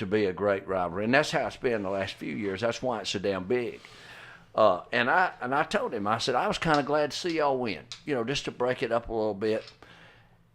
to be a great rivalry, and that's how it's been the last few years. That's why it's so damn big. And I told him, I said, I was kind of glad to see y'all win, just to break it up a little bit.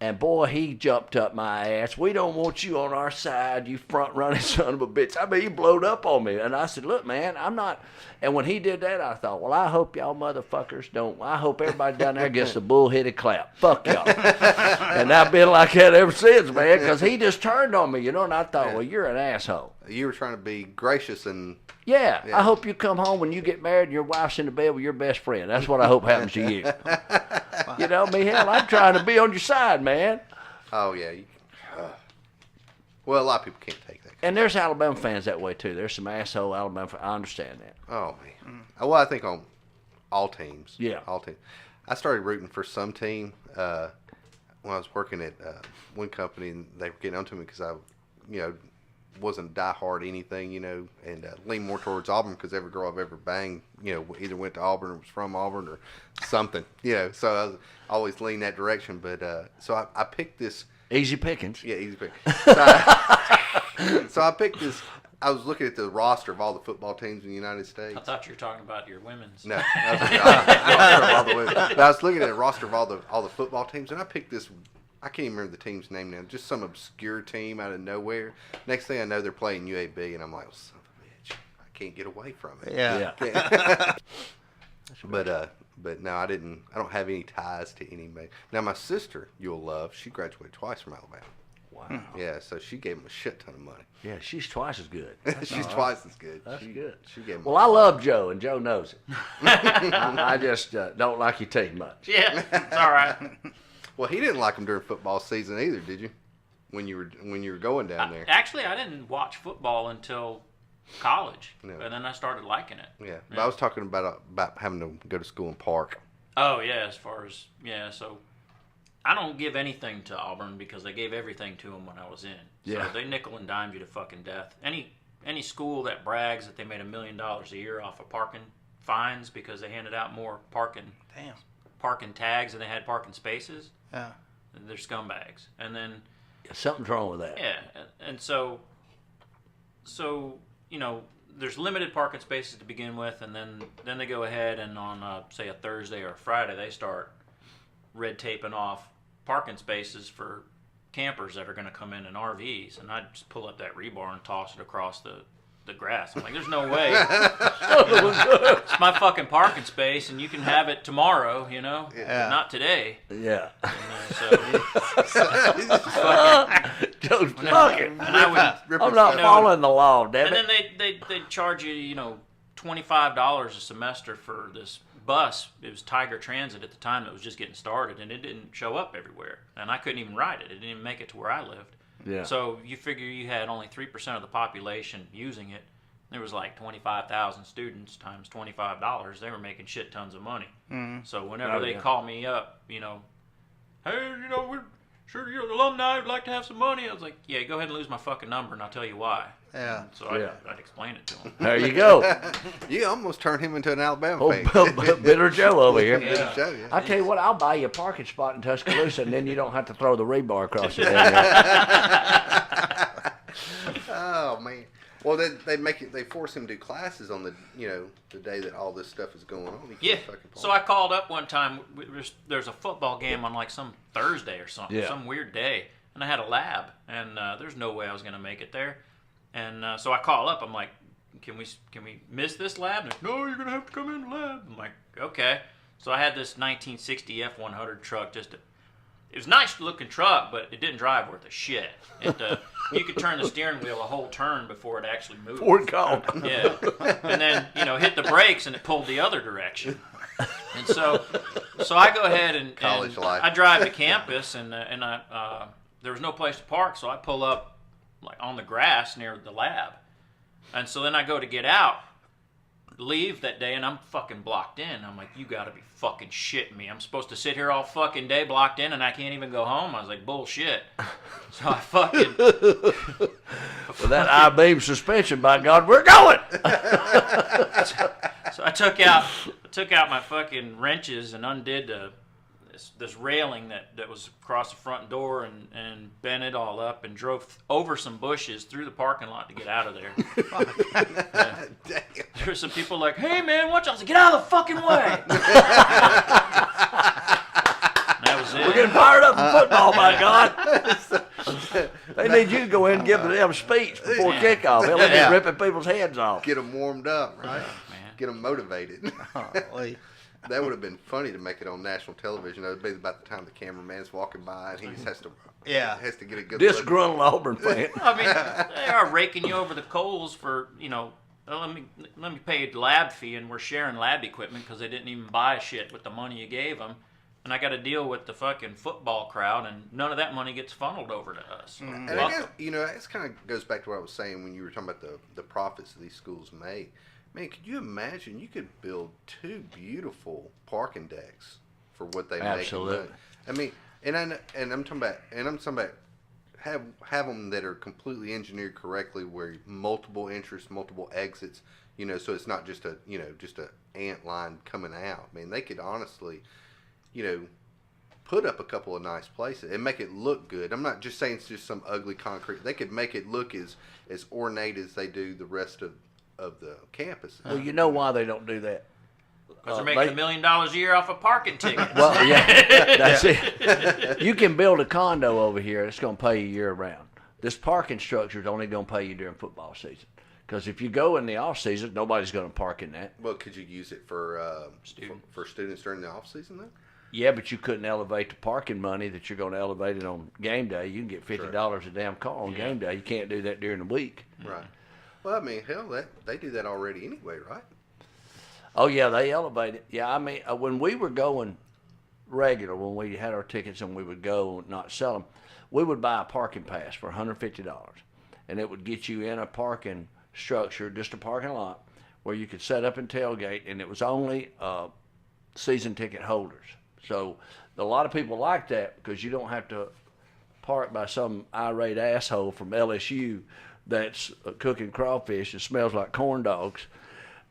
And boy, he jumped up my ass. We don't want you on our side, you front-running son of a bitch. I mean, he blowed up on me. And I said, look, man, I'm not. And when he did that, I thought, well, I hope y'all motherfuckers don't. I hope everybody down there gets a bullheaded clap. Fuck y'all. And I've been like that ever since, man, because he just turned on me, and I thought, well, you're an asshole. You were trying to be gracious and... Yeah, I hope you come home when you get married and your wife's in the bed with your best friend. That's what I hope happens to you. Hell, I'm trying to be on your side, man. Oh, yeah. Well, a lot of people can't take that. And there's Alabama fans that way, too. There's some asshole Alabama fans. I understand that. Oh, man. Well, I think on all teams. Yeah. All teams. I started rooting for some team when I was working at one company, and they were getting onto me because I, wasn't diehard anything, and leaned more towards Auburn because every girl I've ever banged, either went to Auburn or was from Auburn or something, So I was always leaning that direction. But so I picked this. Easy pickings. Yeah, easy pickings. So I picked this. I was looking at the roster of all the football teams in the United States. I thought you were talking about your women's. No, I was looking at the roster of all the football teams, and I picked this. I can't even remember the team's name now. Just some obscure team out of nowhere. Next thing I know, they're playing UAB, and I'm like, son of a bitch, I can't get away from it. Yeah. But no, I didn't. I don't have any ties to anybody. Now my sister, you'll love. She graduated twice from Alabama. Wow. Yeah, so she gave him a shit ton of money. Yeah, she's twice as good. She's twice as good. That's good. She gave him. Well, I love Joe, and Joe knows it. I just don't like your team much. Yeah, it's all right. Well, he didn't like him during football season either, did you? When you were going down there. Actually, I didn't watch football until college, No. and then I started liking it. Yeah, but I was talking about having to go to school in Park. Oh yeah, as far as so I don't give anything to Auburn because they gave everything to them when I was in. Yeah. So they nickel and dime you to fucking death. Any school that brags that they made $1 million a year off of parking fines because they handed out more parking tags and they had parking spaces. Yeah. They're scumbags. And then Something's wrong with that. yeah, and so there's limited parking spaces to begin with, and then they go ahead and on say a Thursday or a Friday they start red taping off parking spaces for campers that are going to come in RVs, and I just pull up that rebar and toss it across the grass. I'm like, there's no way. It's my fucking parking space, and you can have it tomorrow, Yeah. not today. Yeah. So Joe's fucking. and I would. I'm not following the law, damn And it. then they charge you, $25 a semester for this bus. It was Tiger Transit at the time that was just getting started, and it didn't show up everywhere. And I couldn't even ride it. It didn't even make it to where I lived. Yeah. So you figure you had only 3% of the population using it. There was like 25,000 students times $25. They were making shit tons of money. Mm-hmm. So whenever they call me up, hey, we're sure you're an alumni. Would like to have some money. I was like, yeah, go ahead and lose my fucking number, and I'll tell you why. Yeah. So I'd explain it to him. There you go. You almost turned him into an Alabama fan. Bitter Joe over here. Yeah. Joe, yeah. I tell you what, I'll buy you a parking spot in Tuscaloosa, and then you don't have to throw the rebar across it. Oh man. Well, they force him to do classes on the the day that all this stuff is going on. Yeah. So I called up one time. There's a football game on like some Thursday or something, some weird day, and I had a lab, and there's no way I was gonna make it there. And so I call up. I'm like, can we miss this lab? And they're, no, you're gonna have to come in the lab. I'm like, okay. So I had this 1960 F100 truck. It was a nice looking truck, but it didn't drive worth a shit. You could turn the steering wheel a whole turn before it actually moved. Ford called. Yeah. And then, hit the brakes and it pulled the other direction. And so I go ahead and I drive to campus and there was no place to park, so I pull up like on the grass near the lab. And so then I go to get out, leave that day, and I'm fucking blocked in. I'm like, you gotta be fucking shitting me. I'm supposed to sit here all fucking day blocked in and I can't even go home. I was like, bullshit. So I fucking... With that I-beam suspension, by God, we're going! So I took out my fucking wrenches and undid this railing that was across the front door and bent it all up and drove over some bushes through the parking lot to get out of there. There's some people like, hey man, watch out! I said, get out of the fucking way. That was it. We're getting fired up for football, my God. They need you to go in and give them a speech before kickoff. They'll be ripping people's heads off. Get them warmed up, right? Man. Get them motivated. That would have been funny to make it on national television. That would be about the time the cameraman's walking by and he just has to get a good disgruntled Auburn fan. I mean, they are raking you over the coals for, let me pay a lab fee, and we're sharing lab equipment because they didn't even buy shit with the money you gave them. And I got to deal with the fucking football crowd, and none of that money gets funneled over to us. And I guess, it kind of goes back to what I was saying when you were talking about the profits that these schools made. Man, could you imagine you could build 2 beautiful parking decks for what they make? Absolutely. I mean, I'm talking about have them that are completely engineered correctly, where multiple entries, multiple exits. So it's not just a ant line coming out. I mean, they could honestly, put up a couple of nice places and make it look good. I'm not just saying it's just some ugly concrete. They could make it look as ornate as they do the rest of the campus. Well, you know why they don't do that? Because they're making $1 million a year off of parking tickets. Well, yeah, that's it. You can build a condo over here. It's going to pay you year round. This parking structure is only going to pay you during football season. Because if you go in the off season, nobody's going to park in that. Well, could you use it for students during the off season then? Yeah, but you couldn't elevate the parking money that you're going to elevate it on game day. You can get $50 a damn car on game day. You can't do that during the week. Right. Well, I mean, hell, they do that already anyway, right? Oh, yeah, they elevate it. Yeah, I mean, when we were going regular, when we had our tickets and we would go and not sell them, we would buy a parking pass for $150. And it would get you in a parking structure, just a parking lot, where you could set up and tailgate, and it was only season ticket holders. So a lot of people like that because you don't have to park by some irate asshole from LSU that's cooking crawfish and smells like corn dogs,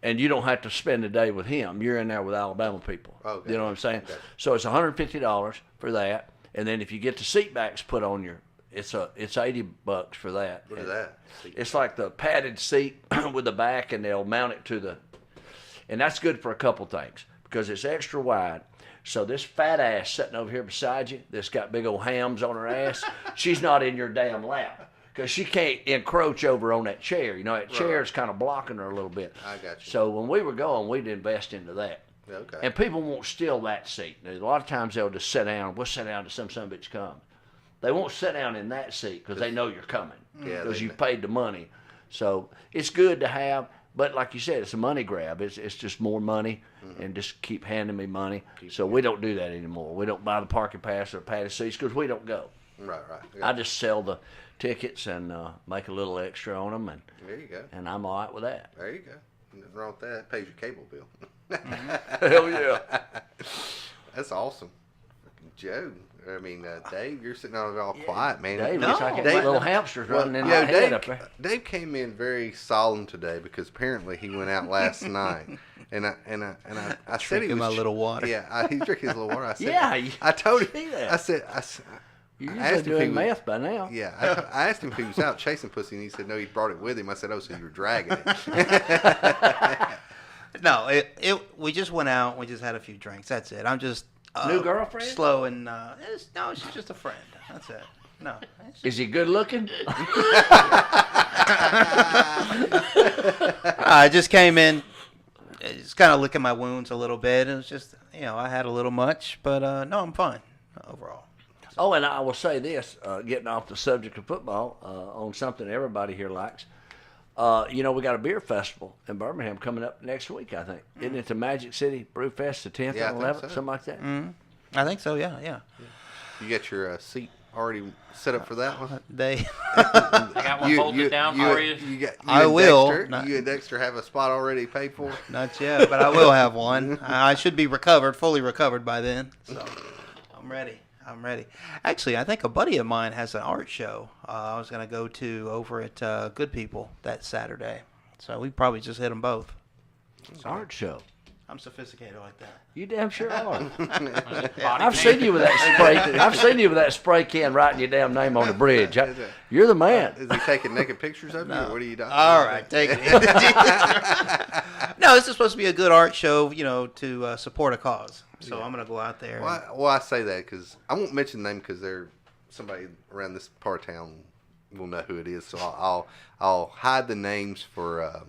and you don't have to spend a day with him. You're in there with Alabama people. Okay. You know what I'm saying? Okay. So it's $150 for that, and then if you get the seat backs put on it's $80 for that. What is that? It's like the padded seat with the back, and they'll mount it and that's good for a couple things because it's extra wide. So this fat ass sitting over here beside you that's got big old hams on her ass, she's not in your damn lap because she can't encroach over on that chair. That chair is kind of blocking her a little bit. I got you. So when we were going, we'd invest into that. Okay. And people won't steal that seat. A lot of times they'll just sit down. We'll sit down till some son of a bitch comes. They won't sit down in that seat because they know you're coming because you paid the money. So it's good to have. But like you said, it's a money grab. It's just more money and just keep handing me money. So we don't do that anymore. We don't buy the parking pass or padded seats because we don't go. Right. I just sell the tickets and make a little extra on them. And there you go. And I'm all right with that. There you go. Nothing wrong with that. Pays your cable bill. Hell yeah. That's awesome. Joe. I mean, Dave, you're sitting on it all quiet, man. Dave looks like little hamsters running in my head up there. Dave came in very solemn today because apparently he went out last night, and I said he was my little water. Yeah, he's drinking his little water. I said, Yeah, I told him. that. I said, You're I asked usually him if doing he was, math by now. Yeah, I asked him if he was out chasing pussy, and he said no, he brought it with him. I said, oh, so you were dragging it. No, we just went out. We just had a few drinks. That's it. I'm just New girlfriend? Slow and no, she's just a friend. That's it. No. Is he good looking? I just came in, just kind of licking my wounds a little bit. It was just, I had a little much, but no, I'm fine overall. Oh, and I will say this, getting off the subject of football, on something everybody here likes. We got a beer festival in Birmingham coming up next week, I think. Isn't it the Magic City Brew Fest, the 10th and 11th, something like that? Mm-hmm. I think so, yeah. You got your seat already set up for that one? They I got one folded down for you. I will. You and Dexter have a spot already paid for? Not yet, but I will have one. I should be fully recovered by then. So I'm ready. Actually, I think a buddy of mine has an art show I was going to go to over at Good People that Saturday. So we probably just hit them both. It's an art show. I'm sophisticated like that. You damn sure are. Body I've paint. seen you with that spray. I've seen you with that spray can writing your damn name on the bridge. You're the man. Is he taking naked pictures of you, or what are you doing? All right, take it. No, this is supposed to be a good art show, to support a cause. So I'm going to go out there. Well, I say that because I won't mention them because they're somebody around this part of town will know who it is. So I'll hide the names for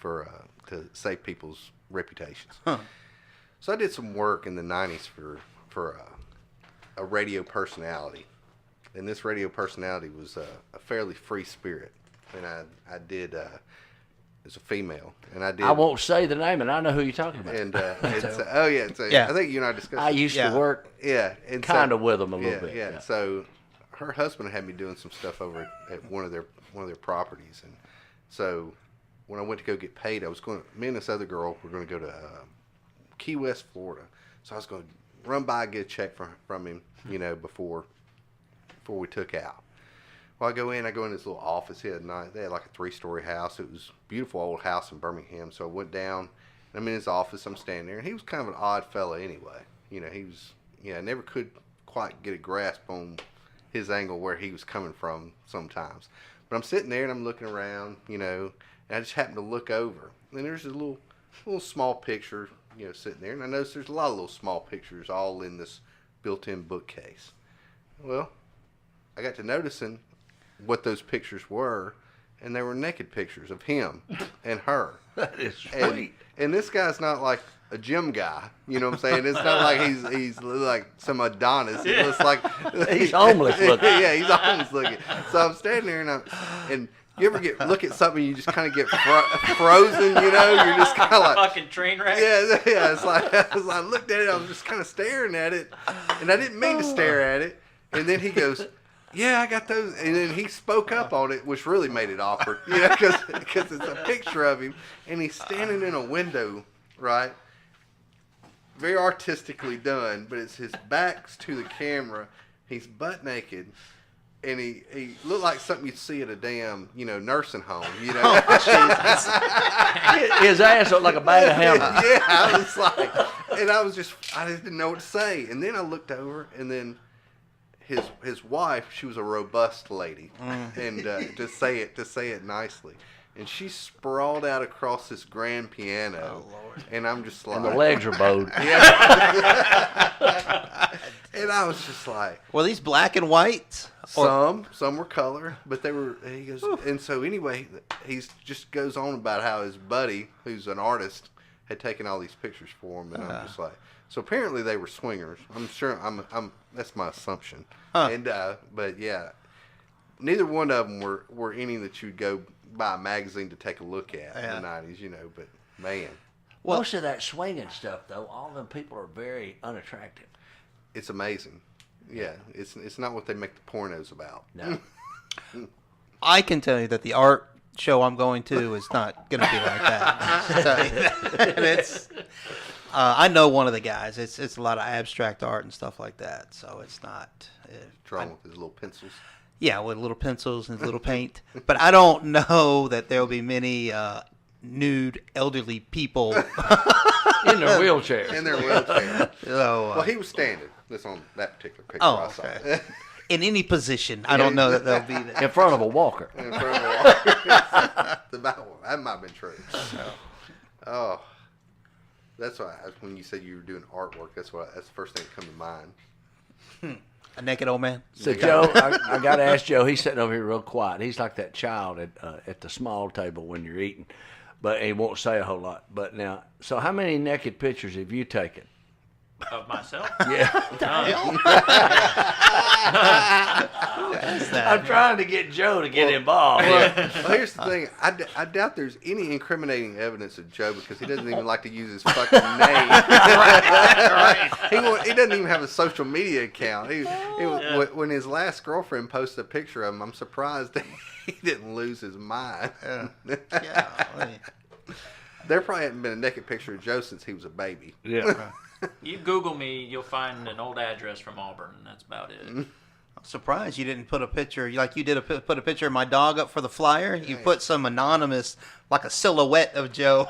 to save people's reputations. Huh. So I did some work in the '90s for a radio personality, and this radio personality was a fairly free spirit, and I did. It's a female, and I did. I won't say the name, and I know who you're talking about. And it's Yeah. I think you and I discussed. I used to work and kind of with them a little bit. Yeah. So her husband had me doing some stuff over at one of their properties, and so when I went to go get paid, me and this other girl were going to go to Key West, Florida. So I was going to run by and get a check from him, before we took out. Well, I go in this little office. They had like a 3-story house. It was a beautiful old house in Birmingham. So I went down, and I'm in his office. I'm standing there, and he was kind of an odd fella anyway. He was, I never could quite get a grasp on his angle where he was coming from sometimes. But I'm sitting there, and I'm looking around, and I just happened to look over. And there's a little small picture, sitting there. And I noticed there's a lot of little small pictures all in this built-in bookcase. Well, I got to noticing what those pictures were, and they were naked pictures of him and her. That is sweet. And this guy's not like a gym guy, you know what I'm saying? It's not like he's like some Adonis. It looks like He's homeless looking. Yeah, he's homeless looking. So I'm standing there, and you ever look at something, you just kind of get frozen, You're just kind of like Fucking train wreck. Yeah. It's like I looked at it, I was just kind of staring at it, and I didn't mean to stare at it. And then he goes, "Yeah, I got those." And then he spoke up on it, which really made it awkward, because it's a picture of him, and he's standing in a window, right? Very artistically done, but it's his back's to the camera. He's butt naked, and he looked like something you'd see at a damn, nursing home, His ass looked like a bag of hammers. Yeah, I was like, and I just didn't know what to say. And then I looked over, and then his wife, she was a robust lady, and to say it nicely, and she sprawled out across this grand piano. Oh, Lord. And I'm just like, And the legs are bowed. yeah. And I was just like, Were these black and white? some were color, but they were. He goes, and so anyway, he just goes on about how his buddy, who's an artist, had taken all these pictures for him, and I'm just like, so apparently they were swingers. I'm sure. I'm that's my assumption. Huh. And but yeah, neither one of them were any that you'd go buy a magazine to take a look at in the '90s, But man, Most of that swinging stuff, though, all them people are very unattractive. it's amazing. Yeah, it's not what they make the pornos about. No. I can tell you that the art show I'm going to is not going to be like that. I'll tell you that. And it's, I know one of the guys. It's a lot of abstract art and stuff like that. So it's not. Drawn with his little pencils. Yeah, with little pencils and little paint. But I don't know that there will be many nude elderly people In their wheelchairs. In their wheelchair. So, Well, he was standing. That's on that particular picture oh, I saw. okay. In any position. I don't know that they'll be there. In front of a walker. In front of the that might have been true. Oh, that's why when you said you were doing artwork, that's the first thing that come to mind. A naked old man? So, Joe, I got to ask Joe, he's sitting over here real quiet. He's like that child at the small table when you're eating, but he won't say a whole lot. But now, so how many naked pictures have you taken? Of myself? Yeah. What's that? I'm trying to get Joe to get involved. Well, here's the thing. I doubt there's any incriminating evidence of Joe because he doesn't even like to use his fucking name. Right. He doesn't even have a social media account. When his last girlfriend posted a picture of him, I'm surprised he didn't lose his mind. Yeah. There probably hadn't been a naked picture of Joe since he was a baby. Yeah. You Google me, you'll find an old address from Auburn, and that's about it. I'm surprised you didn't put a picture, like you did put a picture of my dog up for the flyer. You put some anonymous, like a silhouette of Joe.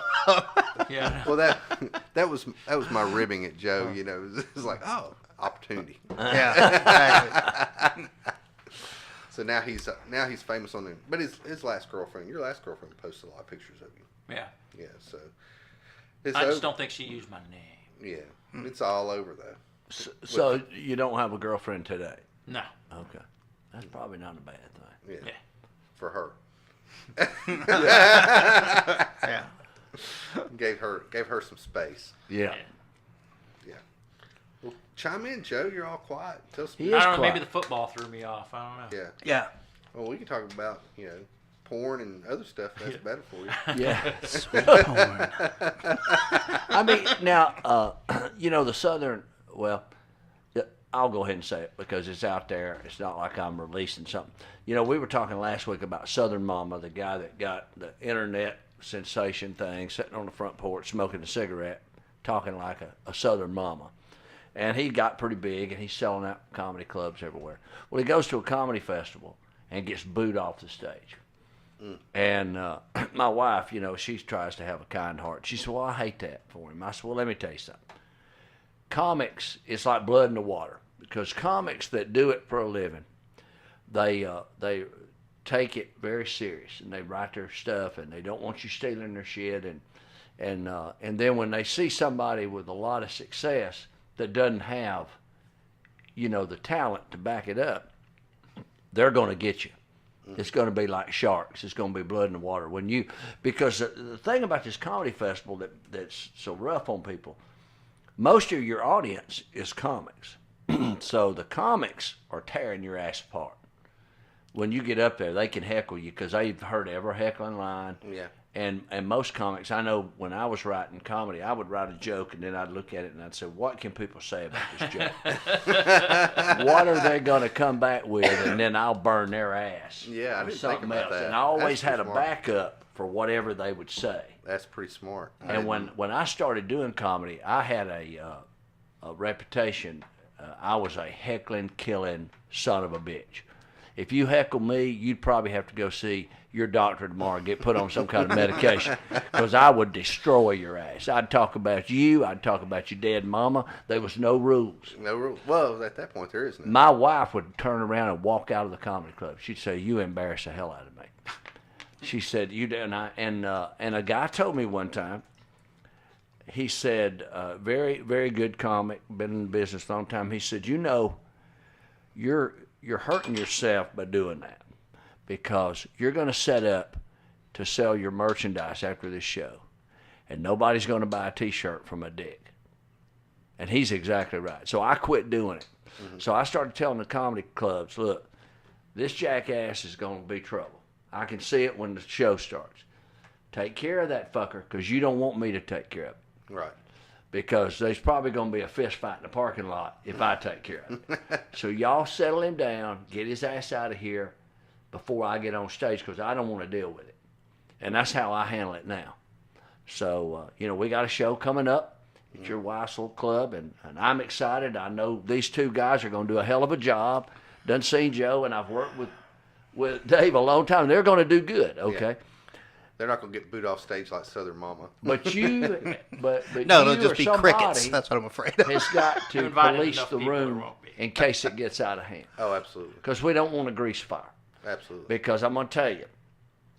Yeah. Well, that was my ribbing at Joe. You know, it was like, oh, opportunity. Yeah, exactly. So now he's famous on there. But his last girlfriend, your last girlfriend, posted a lot of pictures of you. Yeah. Yeah. So I just don't think she used my name. Yeah, it's all over though. So you don't have a girlfriend today? No. Okay, that's probably not a bad thing. Yeah. Yeah. For her. Yeah. Gave her some space. Yeah. Yeah. Well, chime in, Joe. You're all quiet. Tell us. He I is don't know. quiet. Maybe the football threw me off. I don't know. Yeah. Yeah. Well, we can talk about porn and other stuff. That's better for you. Yeah. Sweet porn. I mean, now, the Southern, well, I'll go ahead and say it because it's out there. It's not like I'm releasing something. We were talking last week about Southern Mama, the guy that got the internet sensation thing, sitting on the front porch smoking a cigarette, talking like a Southern Mama. And he got pretty big, and he's selling out comedy clubs everywhere. Well, he goes to a comedy festival and gets booed off the stage. And my wife, she tries to have a kind heart. She said, well, I hate that for him. I said, well, let me tell you something. Comics, it's like blood in the water, because comics that do it for a living, they take it very serious, and they write their stuff, and they don't want you stealing their shit, and then when they see somebody with a lot of success that doesn't have, the talent to back it up, they're going to get you. It's going to be like sharks. It's going to be blood in the water. Because the thing about this comedy festival that's so rough on people, most of your audience is comics. So the comics are tearing your ass apart. When you get up there, they can heckle you because they've heard every heckling line. Yeah. And most comics, I know when I was writing comedy, I would write a joke and then I'd look at it and I'd say, what can people say about this joke? What are they going to come back with? And then I'll burn their ass. Yeah, I with didn't think something about else. that. And I always That's had a pretty smart. backup for whatever they would say. That's pretty smart. And when I started doing comedy, I had a reputation. I was a heckling, killing son of a bitch. If you heckle me, you'd probably have to go see your doctor tomorrow and get put on some kind of medication, because I would destroy your ass. I'd talk about you. I'd talk about your dead mama. There was no rules. No rule. Well, at that point, there is no. My wife would turn around and walk out of the comedy club. She'd say, "You embarrass the hell out of me." She said, "You do." And a guy told me one time. He said, very, very good comic, been in business a long time. He said, you're hurting yourself by doing that, because you're going to set up to sell your merchandise after this show, and nobody's going to buy a T-shirt from a dick. And he's exactly right. So I quit doing it. Mm-hmm. So I started telling the comedy clubs, look, this jackass is going to be trouble. I can see it when the show starts. Take care of that fucker, because you don't want me to take care of it. Right. Because there's probably going to be a fist fight in the parking lot if I take care of it. So y'all settle him down, get his ass out of here before I get on stage, because I don't want to deal with it. And that's how I handle it now. So, we got a show coming up at your wife's little club, and I'm excited. I know these two guys are going to do a hell of a job. Done seen Joe, and I've worked with Dave a long time. They're going to do good, okay? Yeah. They're not going to get booed off stage like Southern Mama. But no, you it'll just be somebody crickets. That's what I'm afraid of. has got to Invited police enough the people, there room won't be. in case it gets out of hand. Oh, absolutely. Because we don't want a grease fire. Absolutely. Because I'm going to tell you,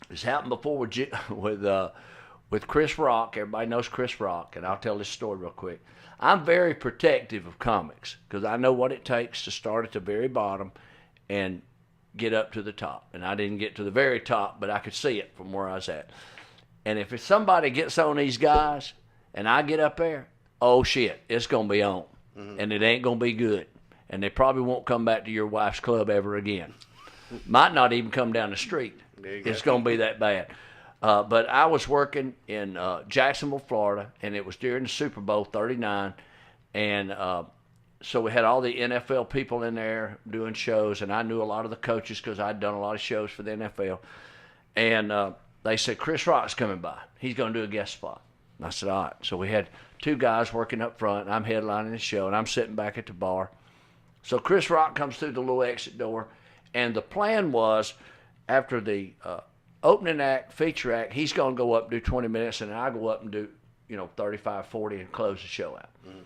this happened before with Chris Rock. Everybody knows Chris Rock, and I'll tell this story real quick. I'm very protective of comics because I know what it takes to start at the very bottom and get up to the top. And I didn't get to the very top, but I could see it from where I was at. And if somebody gets on these guys and I get up there, oh shit, it's going to be on. Mm-hmm. And it ain't going to be good. And they probably won't come back to your wife's club ever again. Might not even come down the street. It's going to be that bad. But I was working in Jacksonville, Florida, and it was during the Super Bowl 39. And so we had all the NFL people in there doing shows, and I knew a lot of the coaches because I'd done a lot of shows for the NFL. And they said, Chris Rock's coming by. He's going to do a guest spot. And I said, all right. So we had two guys working up front, and I'm headlining the show, and I'm sitting back at the bar. So Chris Rock comes through the little exit door, and the plan was after the opening act, feature act, he's going to go up and do 20 minutes, and I go up and do 35, 40 and close the show out. Mm-hmm.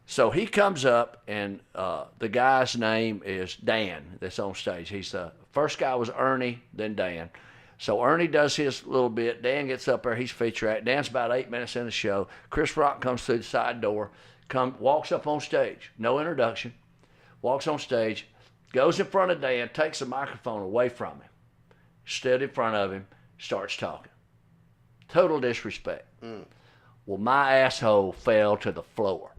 So he comes up, and the guy's name is Dan that's on stage. He's the first guy was Ernie, then Dan. So Ernie does his little bit. Dan gets up there. He's feature act. Dan's about 8 minutes in the show. Chris Rock comes through the side door, walks up on stage. No introduction. Walks on stage, goes in front of Dan, takes the microphone away from him, stood in front of him, starts talking. Total disrespect. Mm. Well, my asshole fell to the floor.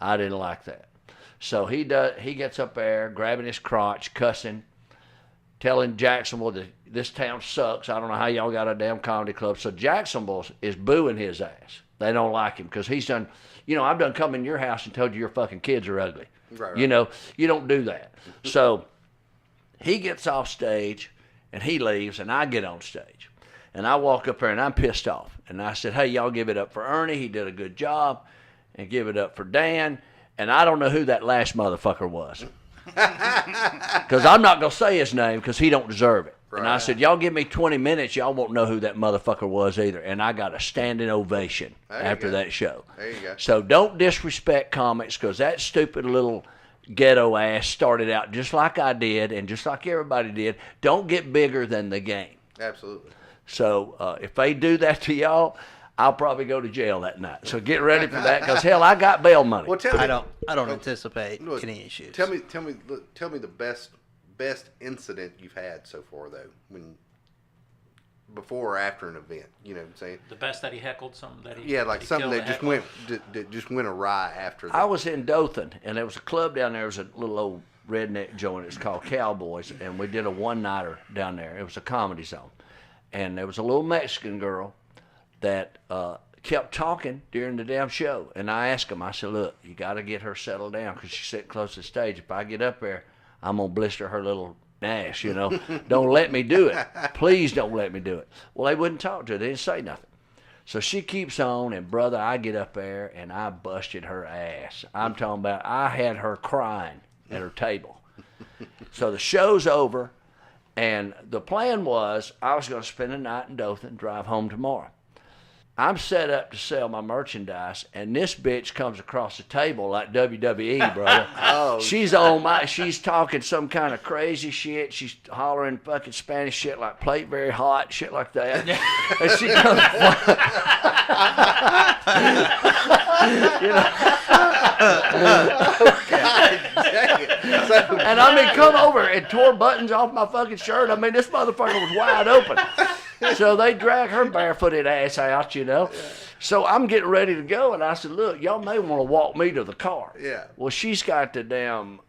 I didn't like that. So he gets up there, grabbing his crotch, cussing, telling Jacksonville that this town sucks. I don't know how y'all got a damn comedy club. So Jacksonville is booing his ass. They don't like him because he's done, I've done come in your house and told you your fucking kids are ugly. Right. You don't do that. So he gets off stage and he leaves and I get on stage. And I walk up there and I'm pissed off. And I said, hey, y'all give it up for Ernie. He did a good job. And give it up for Dan. And I don't know who that last motherfucker was. Because I'm not going to say his name because he don't deserve it. Right. And I said, y'all give me 20 minutes, y'all won't know who that motherfucker was either. And I got a standing ovation after that show. There you go. So don't disrespect comics because that stupid little ghetto ass started out just like I did and just like everybody did. Don't get bigger than the game. Absolutely. So if they do that to y'all, I'll probably go to jail that night. So get ready for that, because hell, I got bail money. Well, tell me, I don't anticipate any issues. Tell me the best incident you've had so far though, before or after an event. You know what I'm saying? The best that he heckled, something that he something that just went awry after. I was in Dothan, and there was a club down there. It was a little old redneck joint. It's called Cowboys, and we did a one-nighter down there. It was a comedy zone, and there was a little Mexican girl that kept talking during the damn show. And I asked him, I said, look, you got to get her settled down because she's sitting close to the stage. If I get up there, I'm going to blister her little ass, Don't let me do it. Please don't let me do it. Well, they wouldn't talk to her. They didn't say nothing. So she keeps on, and, brother, I get up there, and I busted her ass. I'm talking about I had her crying at her table. So the show's over, and the plan was I was going to spend the night in Dothan, drive home tomorrow. I'm set up to sell my merchandise, and this bitch comes across the table like WWE, brother. She's talking some kind of crazy shit. She's hollering fucking Spanish shit like plate very hot, shit like that. And she comes, and I mean, come over and tore buttons off my fucking shirt. I mean, this motherfucker was wide open. So they drag her barefooted ass out, So I'm getting ready to go, and I said, look, y'all may want to walk me to the car. Yeah. Well, she's got the damn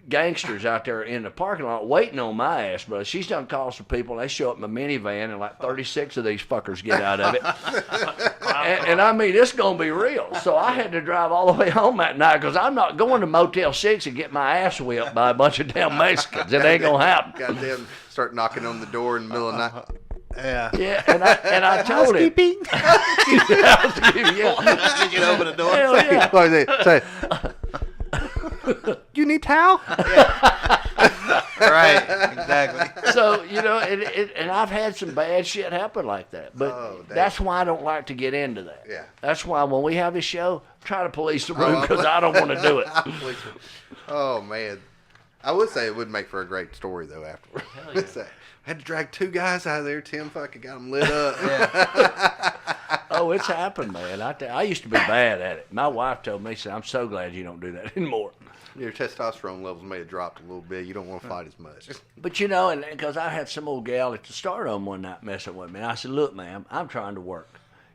gangsters out there in the parking lot waiting on my ass, bro. She's done called some people. They show up in my minivan, and like 36 of these fuckers get out of it. and I mean, it's going to be real. So I had to drive all the way home that night because I'm not going to Motel 6 and get my ass whipped by a bunch of damn Mexicans. It ain't going to happen. Goddamn, start knocking on the door in the middle of the night. Yeah, and I told him. Housekeeping. Yeah. You can open the door. Hell yeah. Say, you need towel? Right, exactly. So, and I've had some bad shit happen like that. But that's why I don't like to get into that. Yeah. That's why when we have this show, try to police the room because I don't want to do it. Oh, man. I would say it would make for a great story, though, afterwards. Hell yeah. I had to drag 2 guys out of there. Tim fucking got them lit up. Oh, it's happened, man. I used to be bad at it. My wife told me, she said, I'm so glad you don't do that anymore. Your testosterone levels may have dropped a little bit. You don't want to fight as much. But, and because I had some old gal at the Stardome one night messing with me. And I said, look, ma'am, I'm trying to work.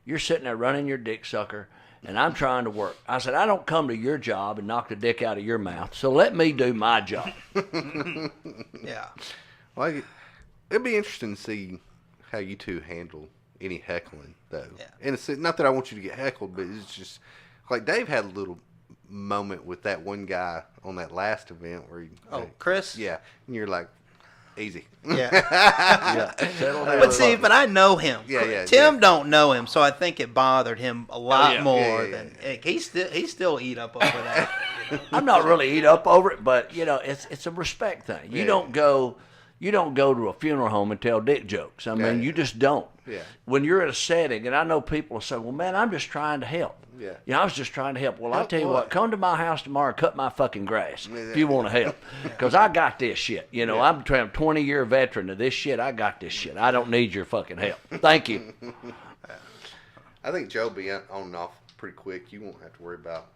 You're sitting there running your dick sucker, and I'm trying to work. I said, I don't come to your job and knock the dick out of your mouth. So let me do my job. Yeah. Well, it'd be interesting to see how you two handle any heckling, though. Yeah. And it's not that I want you to get heckled, but it's just like Dave had a little moment with that one guy on that last event where Chris? Yeah. And you're like, easy. Yeah. Yeah. But I know him. Yeah. Tim don't know him, so I think it bothered him a lot more than he still eat up over that. I'm not really eat up over it, but it's a respect thing. You don't go. You don't go to a funeral home and tell dick jokes. I mean, you just don't. Yeah. When you're at a setting, and I know people will say, well, man, I'm just trying to help. Yeah. You know, I was just trying to help. Well, I'll Help tell you what? what, come to my house tomorrow and cut my fucking grass if you want to help. Because I got this shit. You know, I'm a 20-year veteran of this shit. I got this shit. I don't need your fucking help. Thank you. I think Joe will be on and off pretty quick. You won't have to worry about.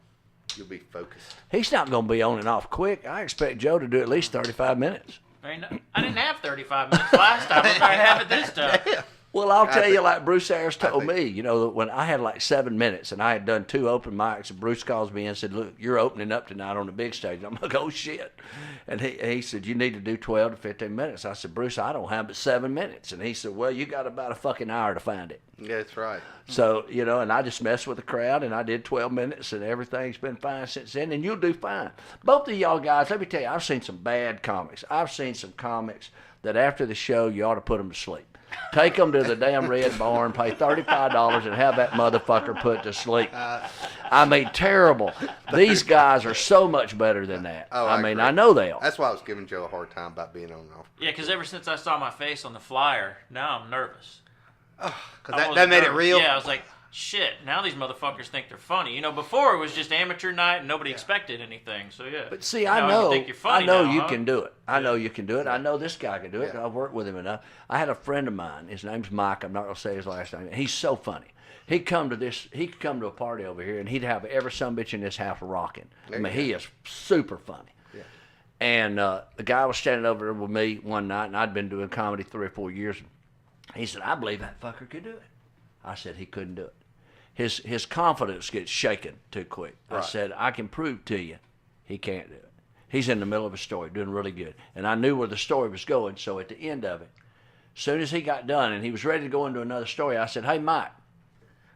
You'll be focused. He's not going to be on and off quick. I expect Joe to do at least 35 minutes. I didn't have 35 minutes last time. I'm going to have it this time. Well, I'll tell you, like Bruce Ayers told me, you know, when I had like 7 minutes and I had done 2 open mics, and Bruce calls me and said, look, you're opening up tonight on the big stage. I'm like, oh, shit. And he said, you need to do 12 to 15 minutes. I said, Bruce, I don't have but 7 minutes. And he said, well, you got about a fucking hour to find it. Yeah, that's right. So, you know, and I just messed with the crowd, and I did 12 minutes, and everything's been fine since then, and you'll do fine. Both of y'all guys, let me tell you, I've seen some bad comics. I've seen some comics that after the show, you ought to put them to sleep. Take them to the damn Red Barn, pay $35, and have that motherfucker put to sleep. I mean, terrible. These guys are so much better than that. Oh, I mean, agree. I know they are. That's why I was giving Joe a hard time about being on and off. Yeah, because ever since I saw my face on the flyer, now I'm nervous. Because that made it real. Yeah, I was like, shit, now these motherfuckers think they're funny. You know, before it was just amateur night and nobody expected anything. So, yeah. But see, Now I you know, think you're funny I know now, you huh? can do it. I know you can do it. I know this guy can do it. 'Cause Yeah. I've worked with him enough. I had a friend of mine. His name's Mike. I'm not gonna say his last name. He's so funny. He'd come to a party over here, and he'd have every sumbitch in this house rocking. I mean, he is super funny. Yeah. And the guy was standing over there with me one night, and I'd been doing comedy 3 or 4 years. He said, I believe that fucker could do it. I said, he couldn't do it. His confidence gets shaken too quick. I Right. said, I can prove to you he can't do it. He's in the middle of a story, doing really good. And I knew where the story was going, so at the end of it, as soon as he got done and he was ready to go into another story, I said, hey, Mike,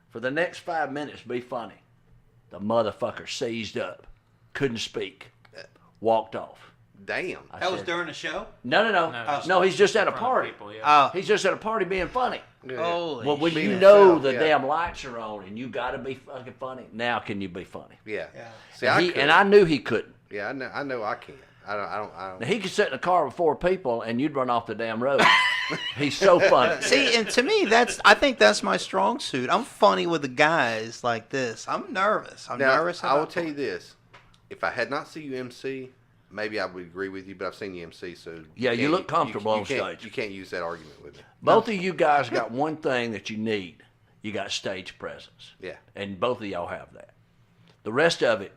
for the next 5 minutes, be funny. The motherfucker seized up, couldn't speak, walked off. Damn. That was during the show? No, he's just at a In front of party. people, yeah. He's just at a party being funny. Holy Well, when shit. you know himself, the yeah. damn lights are on and you got to be fucking funny, now can you be funny? Yeah. Yeah. See, And I knew he couldn't. Yeah, I know I can't. I don't. Now, he could sit in a car with 4 people and you'd run off the damn road. He's so funny. See, and to me, I think that's my strong suit. I'm funny with the guys like this. I'm nervous. I'm Now, nervous. I will about tell you this: if I had not seen you MC, maybe I would agree with you. But I've seen you MC, so Yeah, you can't- look comfortable on can't- stage. You can't use that argument with me. Both of you guys got one thing that you need. You got stage presence. Yeah. And both of y'all have that. The rest of it,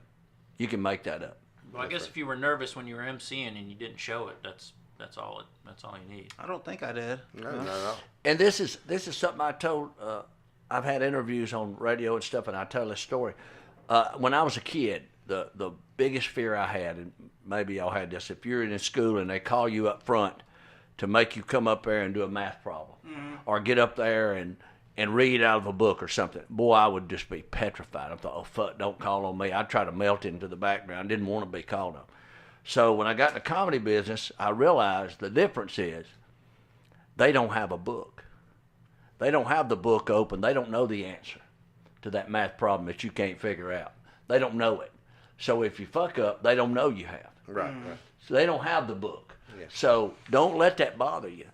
you can make that up. Well, I guess if you were nervous when you were emceeing and you didn't show it, that's all you need. I don't think I did. No. And this is something I told. I've had interviews on radio and stuff, and I tell this story. When I was a kid, the biggest fear I had, and maybe y'all had this, if you're in school and they call you up front to make you come up there and do a math problem, or get up there and read out of a book or something, boy, I would just be petrified. I thought, oh fuck, don't call on me. I'd try to melt into the background. Didn't want to be called on. So when I got in the comedy business, I realized the difference is they don't have a book. They don't have the book open. They don't know the answer to that math problem that you can't figure out. They don't know it. So if you fuck up, they don't know you have. Right. So they don't have the book. Yeah. So don't let that bother you,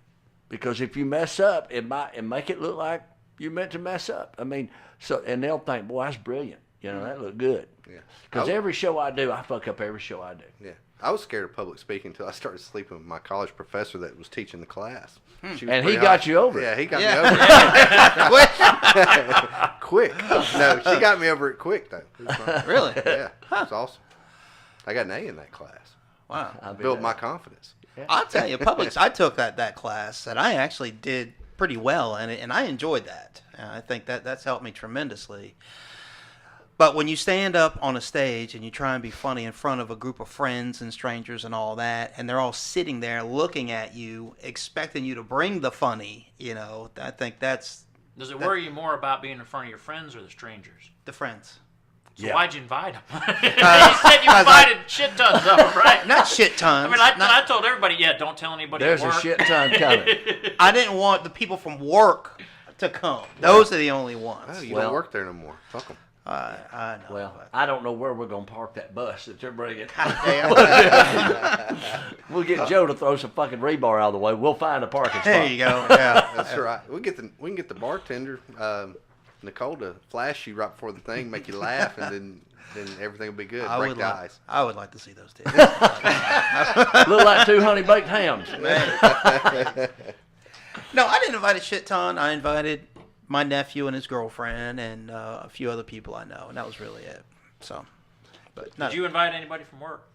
because if you mess up, it might make it look like you meant to mess up. I mean, and they'll think, boy, that's brilliant. You know, that looked good. Yeah. Because every show I do, I fuck up every show I do. Yeah. I was scared of public speaking until I started sleeping with my college professor that was teaching the class. She was And he pretty got hot. you over it. Yeah, he got Yeah. me over it. Quick. No, she got me over it quick, though. It was fun. Really? Yeah. It was awesome. I got an A in that class. Wow. I'll be Built there. my confidence. I'll tell you, I took that class, and I actually did pretty well in it, and I enjoyed that. I think that's helped me tremendously. But when you stand up on a stage and you try and be funny in front of a group of friends and strangers and all that, and they're all sitting there looking at you, expecting you to bring the funny, I think that's Does it worry you more about being in front of your friends or the strangers? the friends. So Yeah. why'd you invite them? You said you invited shit tons of them, right? Not shit tons. I mean, I told everybody, don't tell anybody There's at a work. shit ton coming. I didn't want the people from work to come. Those are the only ones. Oh, you Well- don't work there no more. Fuck 'em. I know. Well, but- I don't know where we're going to park that bus that they're bringing. Damn. We'll get Joe to throw some fucking rebar out of the way. We'll find a parking spot. There you go. Yeah. That's right. We can get the bartender, Nicole, to flash you right before the thing, make you laugh, and then everything will be good. Break the ice. I would like to see those tits. Look like 2 honey baked hams. No, I didn't invite a shit ton. I invited my nephew and his girlfriend and a few other people I know, and that was really it. So, but no. Did you invite anybody from work?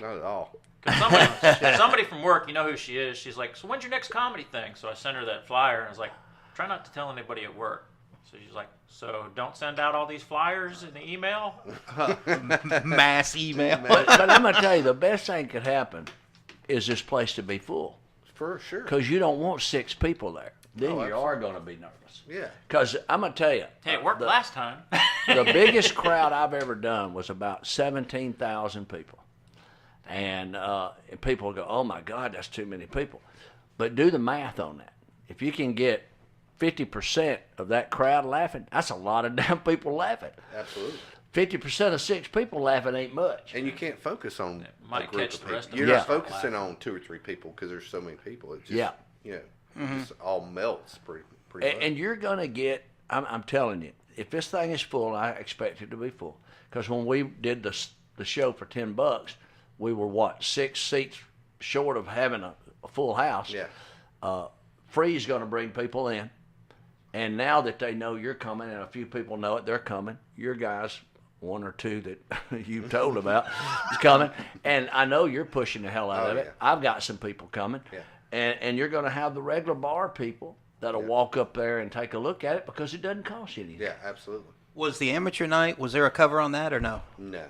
Not at all. 'Cause somebody from work, you know who she is. She's like, so when's your next comedy thing? So I sent her that flyer, and I was like, try not to tell anybody at work. So she's like, so don't send out all these flyers in the email? Mass email. But I'm going to tell you, the best thing could happen is this place to be full. For sure. Because you don't want 6 people there. Then Oh, you absolutely. are going to be nervous. Yeah. Because I'm going to tell you. Hey, it worked last time. The biggest crowd I've ever done was about 17,000 people. And people go, oh, my God, that's too many people. But do the math on that. If you can get 50% of that crowd laughing, that's a lot of damn people laughing. Absolutely. 50% of 6 people laughing ain't much. And you can't focus on might a group catch of the people. rest of You're them. not Yeah. focusing on 2 or 3 people because there's so many people. It just, Yeah. you know, just all melts pretty much. And you're going to get, I'm telling you, if this thing is full, I expect it to be full. Because when we did the show for $10, we were, 6 seats short of having a full house. Yeah. Free's going to bring people in. And now that they know you're coming, and a few people know it, they're coming. Your guys, 1 or 2 that you told about, is coming. And I know you're pushing the hell out of it. Yeah. I've got some people coming. Yeah. And you're going to have the regular bar people that'll walk up there and take a look at it because it doesn't cost you anything. Yeah, absolutely. Was the amateur night, was there a cover on that or no? No.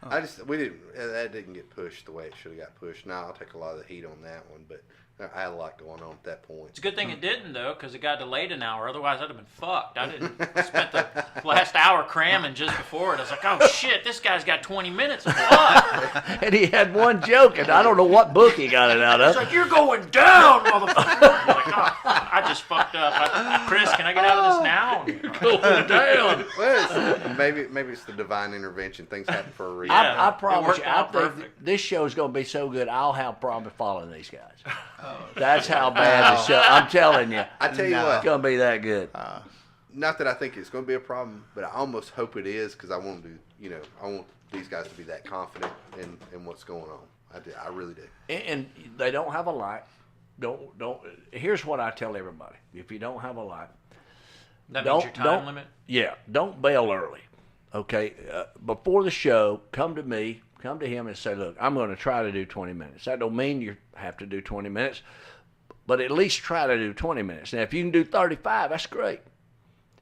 That didn't get pushed the way it should have got pushed. Now I'll take a lot of the heat on that one, but I had a lot going on at that point. It's a good thing it didn't, though, because it got delayed an hour. Otherwise, I'd have been fucked. I didn't spent the last hour cramming just before it. I was like, oh, shit, this guy's got 20 minutes of what? And he had one joke, and I don't know what book he got it out of. It's like, you're going down, motherfucker. I'm like, oh, I just fucked up. Chris, can I get out of this now? Going down. Well, maybe it's the divine intervention. Things happen for a reason. Yeah. I promise It you, worked I out think perfect. this show's going to be so good, I'll have problem following these guys. That's how bad the show. I'm telling you, I tell you No. what, it's going to be that good. not that I think it's going to be a problem, but I almost hope it is because I want I want these guys to be that confident in what's going on. I really do. And they don't have a light. Don't. Here's what I tell everybody: if you don't have a light, That means your time limit? Yeah, don't bail early. Okay, before the show, come to me, come to him, and say, "Look, I'm going to try to do 20 minutes." That don't mean you have to do 20 minutes, but at least try to do 20 minutes. Now, if you can do 35, that's great.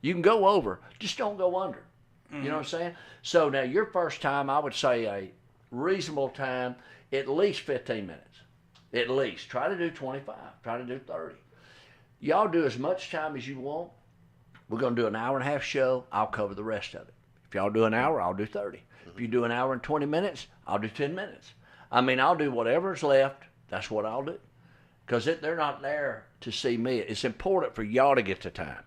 You can go over, just don't go under. You know what I'm saying? So now your first time, I would say a reasonable time, at least 15 minutes. At least. Try to do 25. Try to do 30. Y'all do as much time as you want. We're going to do an hour and a half show. I'll cover the rest of it. If y'all do an hour, I'll do 30. If you do an hour and 20 minutes, I'll do 10 minutes. I mean, I'll do whatever's left. That's what I'll do. Because they're not there to see me. It's important for y'all to get the time.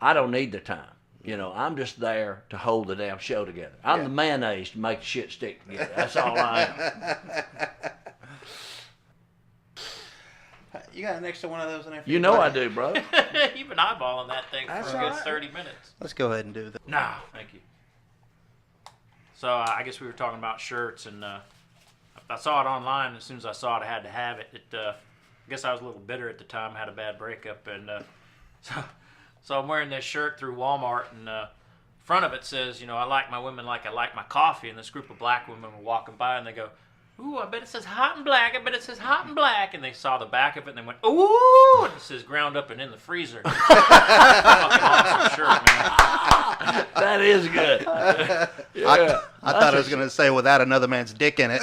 I don't need the time. You know, I'm just there to hold the damn show together. I'm the mayonnaise to make the shit stick together. That's all I am. You got an extra one of those in there? for You know I do, bro. You've been eyeballing that thing That's for a good all right. 30 minutes. Let's go ahead and do that. No, thank you. So I guess we were talking about shirts, and I saw it online. As soon as I saw it, I had to have it. I guess I was a little bitter at the time. I had a bad breakup, and so I'm wearing this shirt through Walmart, and front of it says, you know, I like my women like I like my coffee. And this group of black women were walking by, and they go, ooh, I bet it says hot and black. I bet it says hot and black. And they saw the back of it, and they went, ooh, and it says ground up and in the freezer. Fucking awesome shirt, man. That is good. Yeah. I thought I was going to say without another man's dick in it.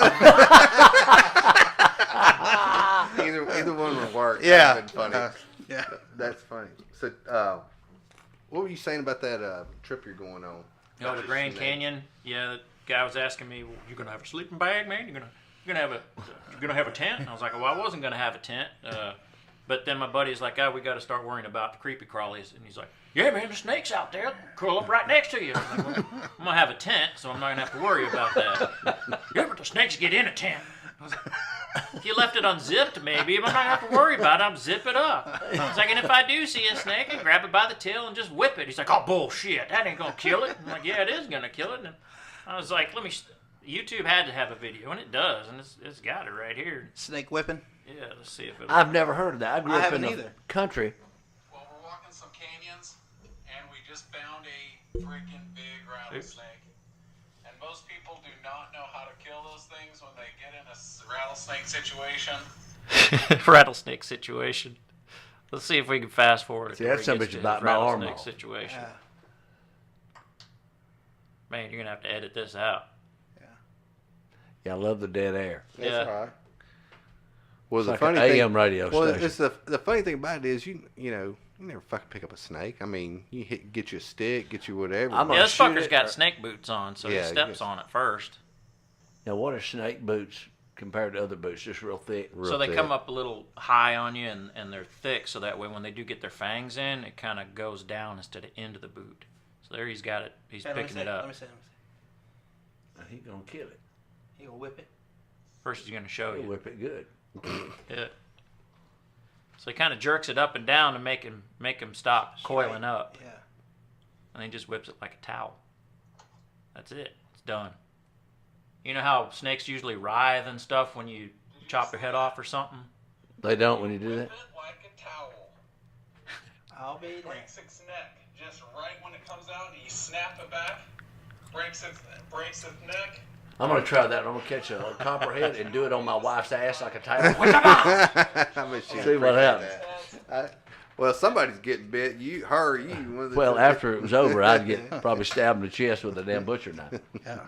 Either one would work. Yeah. That'd been funny. Yeah. That's funny. So, what were you saying about that trip you're going on? You know, the Grand Canyon. Yeah, the guy was asking me, well, "You gonna have a sleeping bag, man? You're gonna have a tent?" And I was like, "Well, I wasn't gonna have a tent." But then my buddy's like, "Oh, we got to start worrying about the creepy crawlies." And he's like, yeah, man, the snake's out there. Curl up right next to you. I was like, well, I'm going to have a tent, so I'm not going to have to worry about that. Yeah, but the snakes get in a tent. I was like, if you left it unzipped, maybe, but I'm not going to have to worry about it. I'll zip it up. He's like, and if I do see a snake, I grab it by the tail and just whip it. He's like, oh, bullshit. That ain't going to kill it. I'm like, yeah, it is going to kill it. And I was like, YouTube had to have a video, and it does, and it's got it right here. Snake whipping? Yeah, let's see if it. I've never heard of that. I grew up in the either. country. Well, we're walking some canyons, and we just found a freaking big rattlesnake. And most people do not know how to kill those things when they get in a rattlesnake situation. Rattlesnake situation. Let's see if we can fast forward. See, that's something about my arm rattlesnake off. situation. Man, you're gonna have to edit this out. Yeah, I love the dead air. That's Yeah. all right. Well, It's the like funny an thing, AM radio well, station. it's the funny thing about it is you never fucking pick up a snake. I mean, get you a stick, get you whatever. I'm Yeah, gonna this shoot fucker's it. got snake boots on, so Yeah, he steps on it first. Now, what are snake boots compared to other boots? Just real thick. Real So they thick. come up a little high on you, and they're thick, so that way when they do get their fangs in, it kind of goes down instead of into the boot. So there he's got it. He's picking it up. Let me see. He's gonna kill it. He gonna whip it. First, he's going to show He'll you. whip it good. Yeah. So he kind of jerks it up and down to make him stop coiling up, Yeah. and he just whips it like a towel. That's it. It's done. You know how snakes usually writhe and stuff when you chop their head off or something? They don't when you do Whip that. it like a towel. I'll be there. Breaks its neck just right when it comes out, and you snap it back. Breaks its neck. I'm gonna try that. I'm gonna catch a copperhead and do it on my wife's ass like a towel. I bet she'd See what appreciate happens. that. Well, somebody's getting bit. You. One of the Well, two. after it was over, I'd get probably stabbed in the chest with a damn butcher knife. Yeah.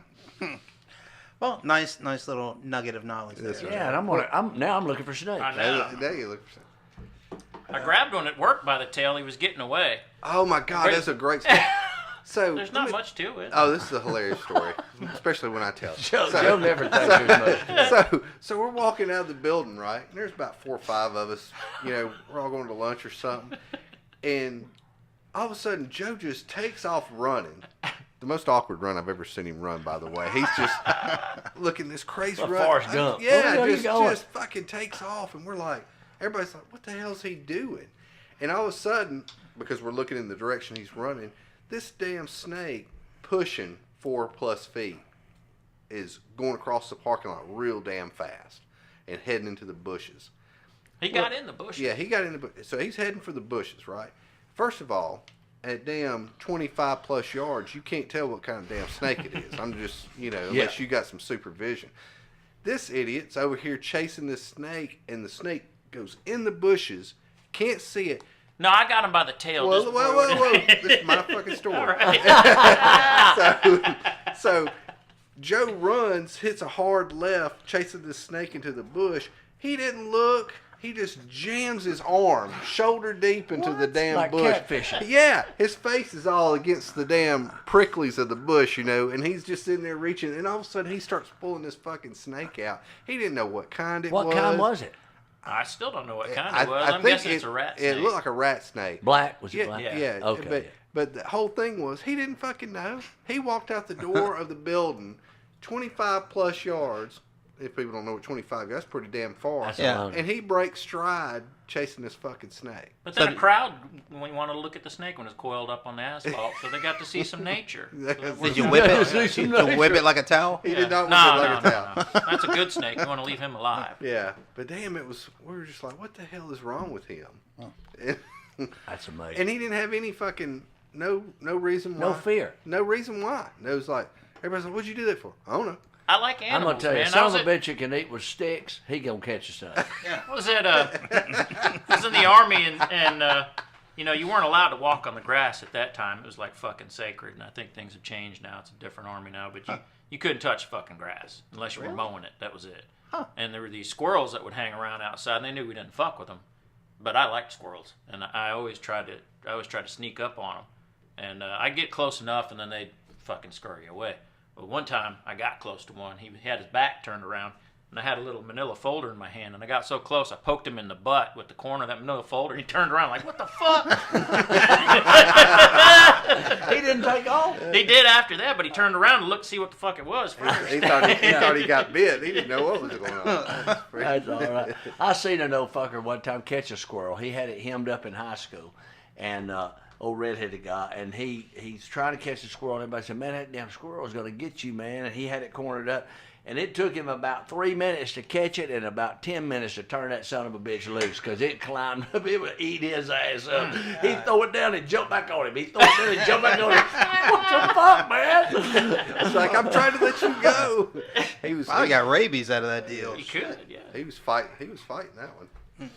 Well, nice little nugget of knowledge there. That's right. Yeah, and I'm looking for snakes. I know. There you look. For I grabbed one at work by the tail. He was getting away. Oh my God, that's a great story. So There's not much to it. Oh, this is a hilarious story, especially when I tell it. Joe never thinks there's much. So we're walking out of the building, right? And there's about 4 or 5 of us. We're all going to lunch or something. And all of a sudden, Joe just takes off running. The most awkward run I've ever seen him run, by the way. He's just looking this crazy Like run. Forrest Gump. Yeah, Where the hell you going? just fucking takes off. And we're like, everybody's like, what the hell's he doing? And all of a sudden, because we're looking in the direction he's running, this damn snake pushing 4+ feet is going across the parking lot real damn fast and heading into the bushes. He got in the bushes. Yeah, he got in the bushes. So he's heading for the bushes, right? First of all, at damn 25+ yards, you can't tell what kind of damn snake it is. I'm just, unless you got some supervision. This idiot's over here chasing this snake, and the snake goes in the bushes, can't see it. No, I got him by the tail. Whoa, just before it whoa. went- This is my fucking story. All right. So Joe runs, hits a hard left, chasing this snake into the bush. He didn't look. He just jams his arm shoulder deep into the damn Like bush. catfishing. Yeah, his face is all against the damn pricklies of the bush, and he's just sitting there reaching, and all of a sudden he starts pulling this fucking snake out. He didn't know what kind it was. What kind was it? I still don't know what kind it was. I'm think guessing it's a rat snake. It looked like a rat snake. Black? Was it Yeah, black? yeah. Okay. But, yeah. but the whole thing was he didn't fucking know. He walked out the door of the building 25+ yards. If people don't know what 25 is, that's pretty damn far. That's Yeah. a long- And he breaks stride chasing this fucking snake. But then So a crowd, when you want to look at the snake when it's coiled up on the asphalt, so they got to see some nature. Did you whip it? See some Did you whip it like a towel? He did not No, whip it like a towel. no. That's a good snake. You want to leave him alive. Yeah, but damn, we were just like, what the hell is wrong with him? That's amazing. And he didn't have any fucking, no reason why. No fear. No reason why. And it was like, everybody's like, what'd you do that for? I don't know. I like I'm animals, gonna tell you, man. I son was of a at, bitch you can eat with sticks, he gonna catch you something. I was at I was in the army, and you weren't allowed to walk on the grass at that time. It was like fucking sacred, and I think things have changed now. It's a different army now, but you couldn't touch fucking grass unless you were mowing it. That was it. And there were these squirrels that would hang around outside, and they knew we didn't fuck with them. But I liked squirrels, and I always tried to sneak up on them, and I'd get close enough, and then they'd fucking scurry away. But one time I got close to one. He had his back turned around, and I had a little manila folder in my hand, and I got so close, I poked him in the butt with the corner of that manila folder, and he turned around like, what the fuck? He didn't take off. He did after that, but he turned around to look to see what the fuck it was first. He thought he got bit. He didn't know what was going on. That's all right. I seen an old fucker one time catch a squirrel. He had it hemmed up in high school, and old redheaded guy, and he's trying to catch a squirrel, and everybody said, man, that damn squirrel is going to get you, man. And he had it cornered up, and it took him about 3 minutes to catch it and about 10 minutes to turn that son of a bitch loose, because it climbed up. It would eat his ass up. He'd throw it down and jump back on him. He'd throw it down and jump back on him. What the fuck, man? It's like, I'm trying to let you go. He was Probably got rabies out of that deal. He could, yeah. He was fighting that one.